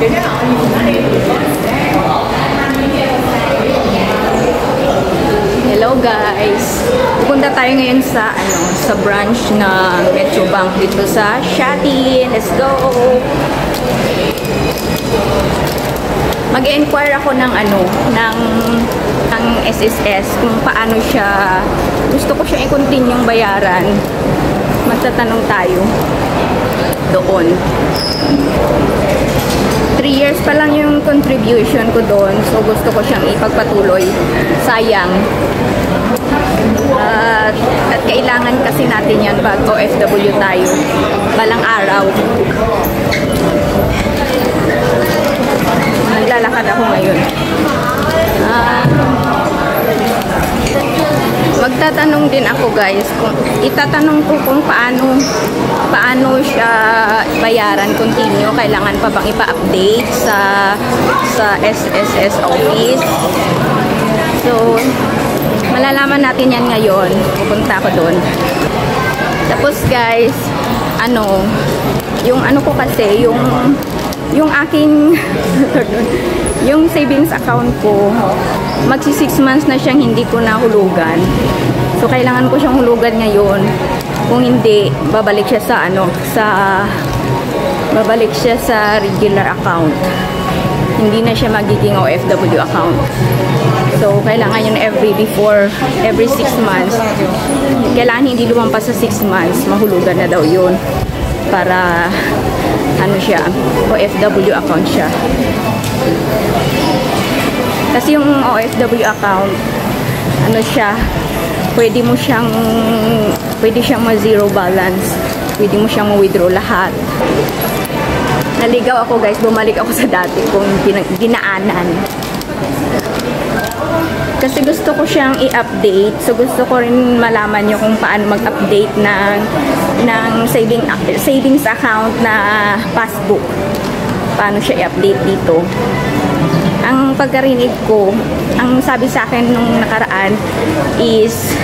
Hello guys. Pupunta tayo ngayon sa sa branch ng Metrobank dito sa Shatin. Let's go. Mag-inquire ako ng ng SSS kung paano siya. Gusto ko siya i-continue yung bayaran. Magtatanong tayo doon. 3 years pa lang yung contribution ko doon. So, gusto ko siyang ipagpatuloy. Sayang. At kailangan kasi natin yan pag OFW tayo. Balang araw. Naglalakad ako ngayon. Magtatanong din ako guys, itatanong ko kung paano siya bayaran continue, kailangan pa bang ipa-update sa SSS office. So malalaman natin yan ngayon, pupunta ako doon. Tapos guys, yung ko kasi, yung aking yung savings account ko, magsi 6 months na siyang hindi ko nahulugan. So kailangan ko siyang hulugan ngayon. Kung hindi, babalik siya sa regular account. Hindi na siya magiging OFW account. So kailangan yun every 6 months. Kailangan hindi lumampas sa 6 months, mahulugan na daw yun. Para siya, OFW account siya. Kasi yung OFW account, siya, pwede siyang ma-zero balance. Pwede mo siyang ma-withdraw lahat. Naligaw ako guys, bumalik ako sa dati kong ginaanan. Kasi gusto ko siyang i-update. So gusto ko rin malaman nyo kung paano mag-update ng savings account na passbook. Paano siya i-update dito. Ang pagkarinig ko, ang sabi sa akin nung nakaraan is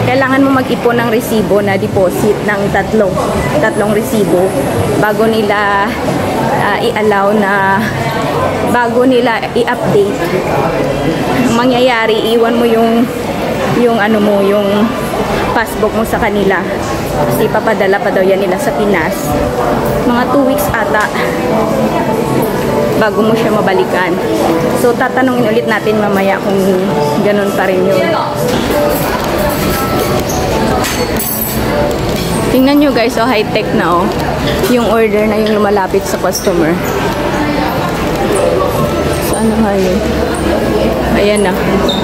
kailangan mo mag-ipon ng resibo na deposit ng tatlong resibo bago nila i-allow na, bago nila i-update. Mangyayari, iwan mo yung passbook mo sa kanila. Kasi papadala pa daw yan nila sa Pinas. Mga 2 weeks ata bago mo siya mabalikan. So tatanungin ulit natin mamaya kung ganun pa rin yun. Tingnan nyo guys, high-tech na yung order na yung lumalapit sa customer. Saan na yun? Ayan na.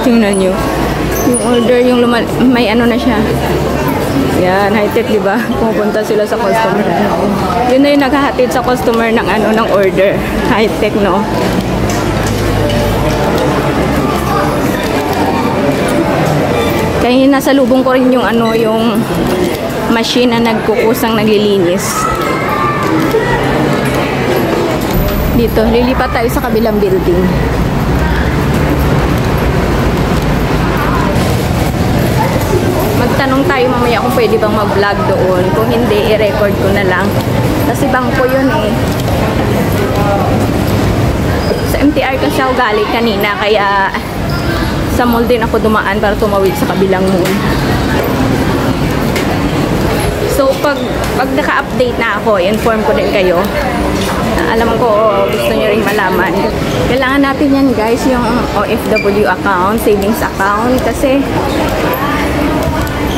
Tingnan nyo. Yung order, may na siya. Yan, high-tech, diba? Pupunta sila sa customer. Yun na yung naghahatid sa customer ng ng order. High-tech, no? Kaya nasa lubong ko rin yung yung machine na nagkukusang naglilinis. Dito, lilipat tayo sa kabilang building. Magtanong tayo mamaya kung pwede bang mag-vlog doon. Kung hindi, i-record ko na lang. Kasi bangko yun eh. Sa MTR kasi ako galing kanina, kaya sa mall din ako dumaan para tumawid sa kabilang mall. So, pag naka-update na ako, inform ko din kayo. Alam ko, gusto nyo rin malaman. Kailangan natin yan guys, yung OFW account, savings account, kasi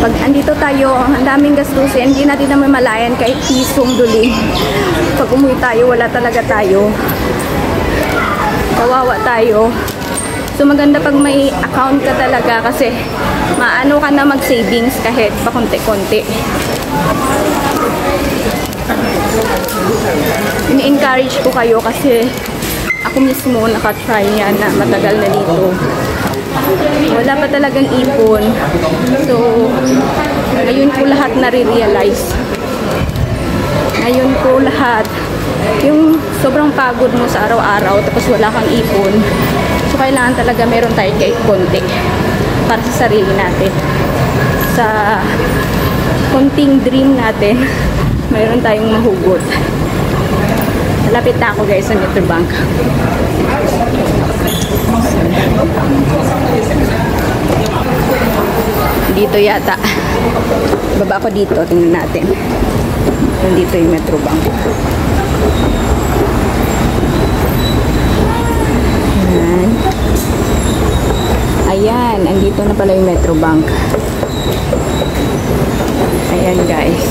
pag andito tayo, ang daming gastusin, hindi natin naman malayan kahit pisong duli. Pag umuwi tayo, wala talaga tayo. Kawawa tayo. So maganda pag may account ka talaga kasi maano ka na mag-savings kahit pa konti-konti. Ini-encourage ko kayo kasi ako mismo nakatry yan na matagal na dito. Wala pa talagang ipon. So, ngayon ko lahat nare-realize. Ngayon ko lahat. Yung sobrang pagod mo sa araw-araw tapos wala kang ipon. So, kailangan talaga meron tayo kahit konti para sa sarili natin. Sa konting dream natin, mayroon tayong mahugot. Lapit na ako guys sa Metrobank. Dito yata. Baba ako dito. Tingnan natin. Nandito yung Metrobank. Ayan. Ayan. Andito na pala yung Metrobank. Ayan guys.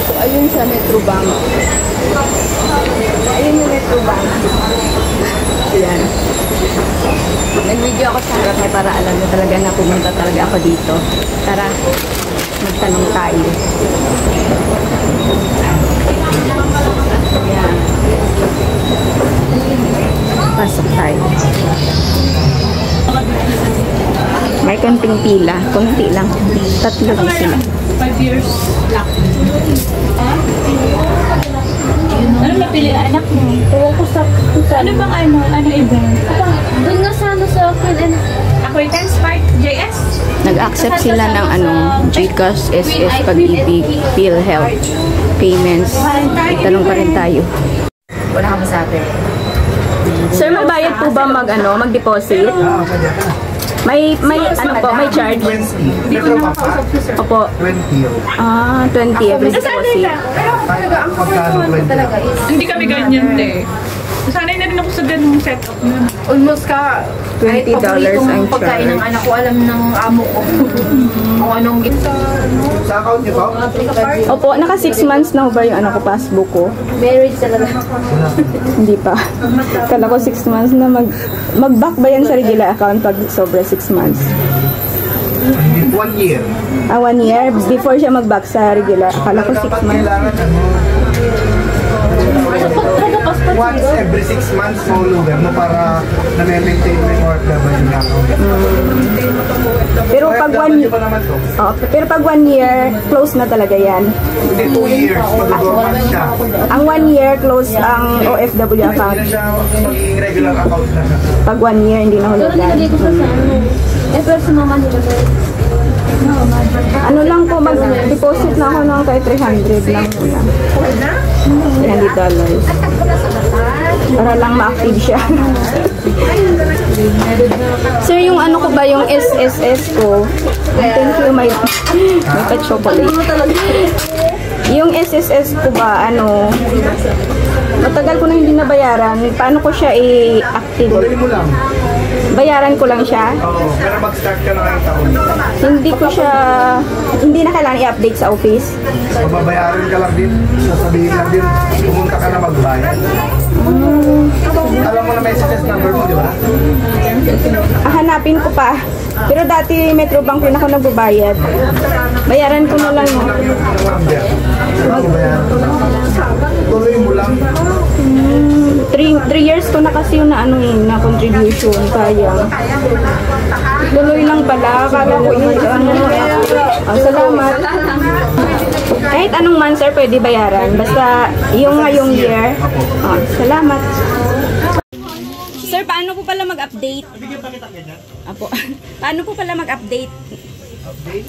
So, ayun sa Metrobank. Ayun yung Metrobank. Ayan. Nag-video ako sa harap niya para alam niyo talaga na pumunta talaga ako dito. Tara, magtanong tayo. Ayan. Pasok tayo. May konting pila. Konti lang. 3 lang sila. 5 years lock. Ano napili anak mo? Ewan ko sa Ano bang ano event? doon nga sa ano sa Phil Acquaintance Park JS? Nag-accept sila ng GCash, SS, Pag-ibig, PhilHealth, payments. Tanong pa rin tayo. wala kami sabi. Sir, may bayad po ba mag-deposit? May charge? 20. Pero Opo. 20. 20 every deposit. Magkano 20? Hindi kami ganyan eh. Sanay na rin ako sa ganung setup na. Almost ka $20 ang pagkain ng charge. anak ko, alam ng amo ko. Kung anong Sa account niyo to? Opo, naka 6 months na ba yung passbook ko? marriage talaga. Hindi pa. Kala ko 6 months na mag-back ba yan sa regular account pag sobra 6 months? 1 year. 1 year before siya mag-back sa regular. Kala ko 6 months. Kailangan once every 6 months maulugan mo para na-maintain mo yung OFW na account. Pero pag OFW pa naman to. pero pag 1 year, close na talaga yan. Hindi 2 years, mag-2 siya. Ang 1 year, close ang OFW Hindi account. na siya magiging regular account na siya. Pag 1 year, hindi na Pero hulugan. nilagay ko sa ano. Pero sa mama nila. Ano lang po, mag-deposit na ako ng kay 300 lang muna. $300. Para lang ma-active siya. Sir, yung ko ba, yung SSS ko? Thank you, may pa-chocolate. Yung SSS ko ba, matagal ko na hindi nabayaran. Paano ko siya i-active? Tuloy mo lang. Bayaran ko lang siya? Oo, pero mag-start ka na ngayong taon. Hindi na kailangan i-update sa office. Mababayaran ka lang din. Sasabihin lang din, pumunta ka na magbayad. Alam mo na may SSS number mo, di ba? Hanapin ko pa. Pero dati Metrobank rin ako nagbabayad. Bayaran ko na lang. Mababayaran ko lang. Tuloy mo lang. 3 years ko na kasi yung na contribution. Sayang. Tuloy lang pala. Akala ko yun. Salamat. Kahit anong month, sir, pwede bayaran. Basta yung ngayong year. Salamat. Sir, paano po pala mag-update? Apo. Paano po pala mag-update?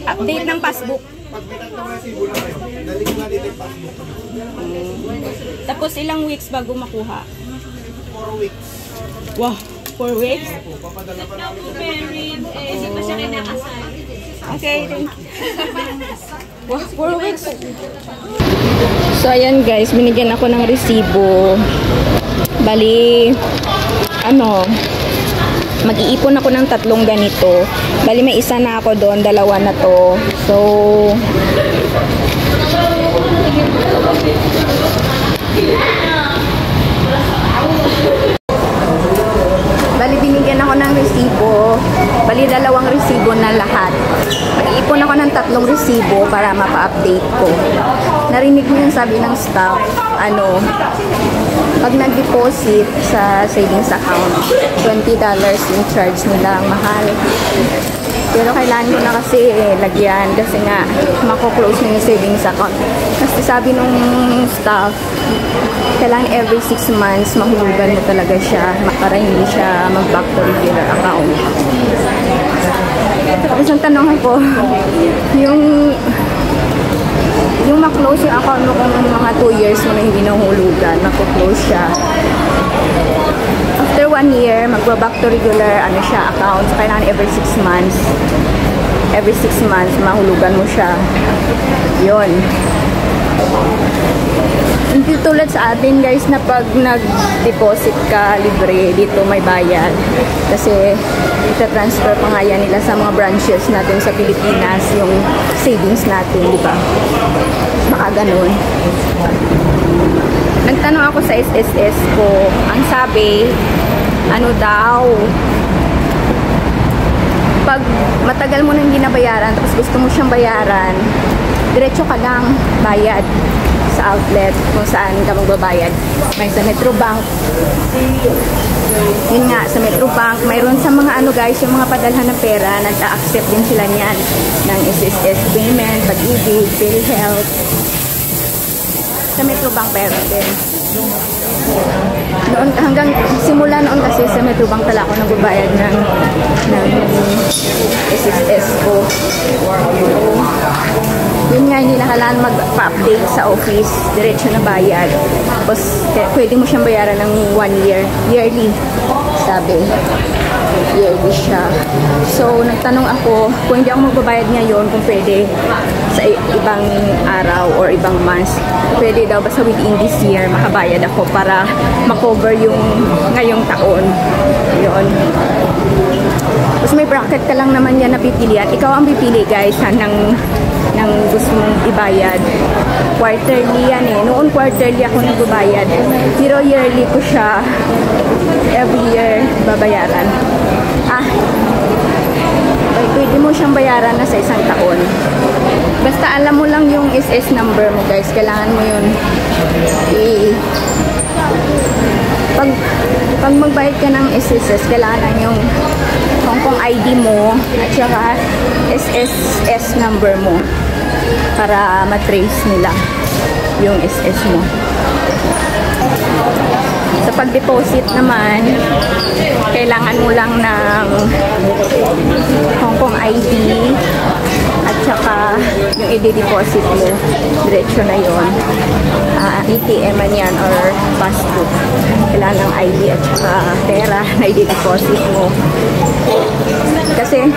Update ng passbook. Pag may tatlong resibo na kayo, dali ko na dito yung passbook. Tapos ilang weeks bago makuha? 4 weeks. Wow, 4 weeks? Papadala pa namin. Hindi pa siya kinakasal. Okay, thank you. Wow, 4 weeks. So, ayan guys, binigyan ako ng resibo. Bali, mag-iipon ako ng 3 ganito. Bali, may isa na ako doon, 2 na to. So, bali, binigyan ako ng resibo. Bali, 2 resibo na lahat. Mag-iipon ako ng 3 resibo para mapa-update ko. Narinig mo yung sabi ng staff, pag nag-deposit sa savings account, $20 yung charge nila, mahal. Pero kailangan ko na kasi lagyan kasi nga mako-close na yung savings account. Kasi sabi nung staff, kailangan every 6 months mahulugan mo talaga siya para hindi siya mag-back to regular account. nagtanong ako, yung ma-close yung account mo kung mga 2 years mo na hindi nahulugan, mako-close siya. After 1 year, magba-back to regular account. So, kailangan every 6 months. Every 6 months, mahulugan mo siya. Yun. Hindi tulad sa atin guys na pag nag-deposit ka libre, dito may bayad. Kasi ita-transfer pa nga yan nila sa mga branches natin sa Pilipinas, yung savings natin, di ba? Baka ganun. Nagtanong ako sa SSS ko, ang sabi, ano daw, pag matagal mo nang hindi nabayaran, tapos gusto mo siyang bayaran, diretso ka lang bayad sa outlet kung saan ka magbabayad. May sa Metrobank. Yun nga, sa Metrobank, mayroon sa mga guys, yung mga padalhan ng pera, nag-accept din sila niyan ng SSS payment, Pag-ibig, PhilHealth. Sa Metrobank meron din. Noon, hanggang simula noon kasi sa Metrobank talaga ako nagbabayad ng SSS ko. Yun nga, hindi na kailangan mag-update sa office, diretso na bayad. Tapos pwede mo siyang bayaran ng 1 year, yearly, sabi. Yearly siya. So, nagtanong ako, kung hindi ako magbabayad ngayon, kung pwede sa ibang araw or ibang months, pwede daw basta within this year, makabayad ako para makover yung ngayong taon. Yun. Tapos may bracket ka lang naman yan na pipilian. Ikaw ang pipili guys, ng gusto mong ibayad. Quarterly yan eh. Noon quarterly ako nagbabayad. Pero yearly ko siya. Every year babayaran. Pwede mo siyang bayaran na sa isang taon. Basta alam mo lang yung SS number mo guys. Kailangan mo yun pag magbayad ka ng SSS, kailangan yung Hong Kong ID mo at saka SSS number mo para matrace nila yung SS mo. Sa pag-deposit naman, kailangan mo lang ng Hong Kong ID at saka yung i-deposit mo, diretso na yun. ATM man yan or passbook. Kailangan ng ID at saka pera na i-deposit mo. Kasi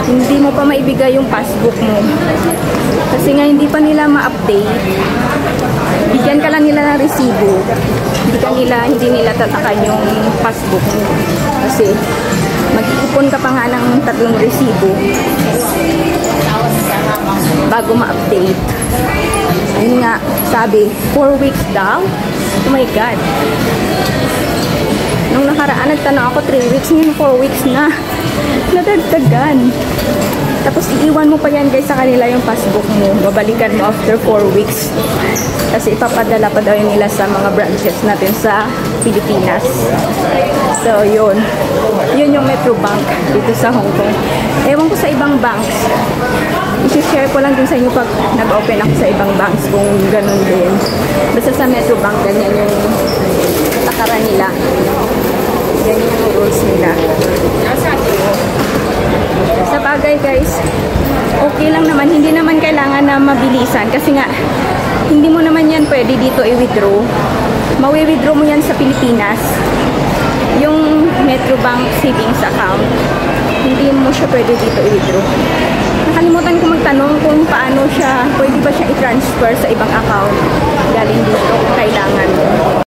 hindi mo pa maibigay yung passbook mo. Kasi nga hindi pa nila ma-update. Bigyan ka lang nila ng resibo. Hindi nila tatakan yung passbook mo. Kasi mag-ipon ka pa nga ng 3 resibo bago ma-update. Yun nga, sabi, 4 weeks daw. Oh my God. Nung nakaraan, nagtanong ako 3 weeks, ngayon 4 weeks na. Nadagdagan. Tapos iiwan mo pa yan guys sa kanila yung passbook mo. Babalikan mo after 4 weeks. Kasi ipapadala pa daw yun nila sa mga branches natin sa Pilipinas. So yun. Yun yung Metrobank dito sa Hong Kong. Ewan ko sa ibang banks. I-share ko lang din sa inyo pag nag-open ako sa ibang banks kung ganun din. Basta sa Metrobank, ganyan yung takaran nila. Ganyan yung rules nila. Sa bagay guys, okay lang naman. Hindi naman kailangan na mabilisan. Kasi nga, hindi mo naman yan pwede dito i-withdraw. Mawi-withdraw mo yan sa Pilipinas. Yung Metrobank savings account, hindi mo siya pwede dito i-withdraw. Nakalimutan ko magtanong kung paano siya, pwede ba siya i-transfer sa ibang account.